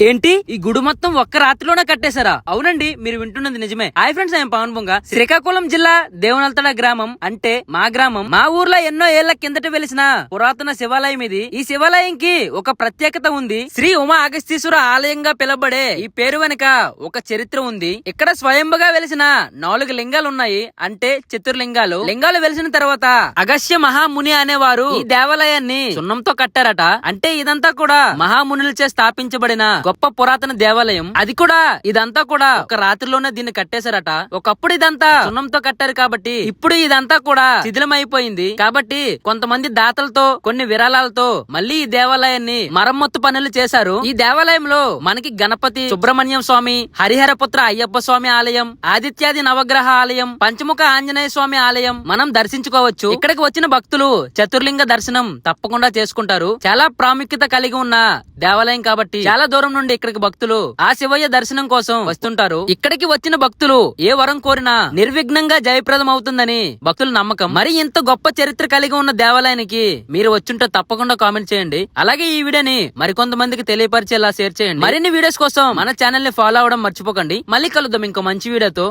ఏంటి ఈ గుడి మొత్తం ఒక్క రాత్రిలోనే కట్టేశారా? అవునండి, మీరు వింటున్నది నిజమే. హాయ్ ఫ్రెండ్స్, ఐఎమ్ పవన్ బొంగ. శ్రీకాకుళం జిల్లా దేవనల్తడ గ్రామం అంటే మా గ్రామం. మా ఊర్లో ఎన్నో ఏళ్ల కిందట వెలిసిన పురాతన శివాలయం ఇది. ఈ శివాలయంకి ఒక ప్రత్యేకత ఉంది. శ్రీ ఉమా అగస్తీశ్వర ఆలయంగా పిలువబడే ఈ పేరు వెనుక ఒక చరిత్ర ఉంది. ఇక్కడ స్వయంభుగా వెలిసిన 4 లింగాలు ఉన్నాయి, అంటే చతుర్లింగాలు. లింగాలు వెలిసిన తర్వాత అగస్త్య మహాముని అనేవారు ఈ దేవాలయాన్ని సున్నంతో కట్టారట. అంటే ఇదంతా కూడా మహామునులచే స్థాపించబడిన గొప్ప పురాతన దేవాలయం. అది కూడా ఇదంతా కూడా ఒక రాత్రిలోనే దీన్ని కట్టేశారట. ఒకప్పుడు ఇదంతా సున్నంతో కట్టారు కాబట్టి ఇప్పుడు ఇదంతా కూడా శిథిలమైపోయింది. కాబట్టి కొంతమంది దాతలతో కొన్ని విరాళాలతో మళ్ళీ ఈ దేవాలయాన్ని మరమ్మత్తు పనులు చేశారు. ఈ దేవాలయంలో మనకి గణపతి, సుబ్రహ్మణ్యం స్వామి, హరిహరపుత్ర అయ్యప్ప స్వామి ఆలయం, ఆదిత్యాది నవగ్రహ ఆలయం, పంచముఖ ఆంజనేయ స్వామి ఆలయం మనం దర్శించుకోవచ్చు. ఇక్కడికి వచ్చిన భక్తులు చతుర్లింగ దర్శనం తప్పకుండా చేసుకుంటారు. చాలా ప్రాముఖ్యత కలిగి ఉన్న దేవాలయం కాబట్టి చాలా దూరం నుండి ఇక్కడికి భక్తులు ఆ శివయ్య దర్శనం కోసం వస్తుంటారు. ఇక్కడికి వచ్చిన భక్తులు ఏ వరం కోరినా నిర్విఘ్నంగా జయప్రదం అవుతుందని భక్తుల నమ్మకం. మరి ఇంత గొప్ప చరిత్ర కలిగి ఉన్న దేవాలయానికి మీరు వచ్చుంటే తప్పకుండా కామెంట్ చేయండి. అలాగే ఈ వీడియోని మరికొంతమందికి తెలియపరిచేలా షేర్ చేయండి. మరిన్ని వీడియోస్ కోసం మన ఛానల్ ని ఫాలో అవడం మర్చిపోకండి. మళ్ళీ కలుద్దాం ఇంకో మంచి వీడియోతో.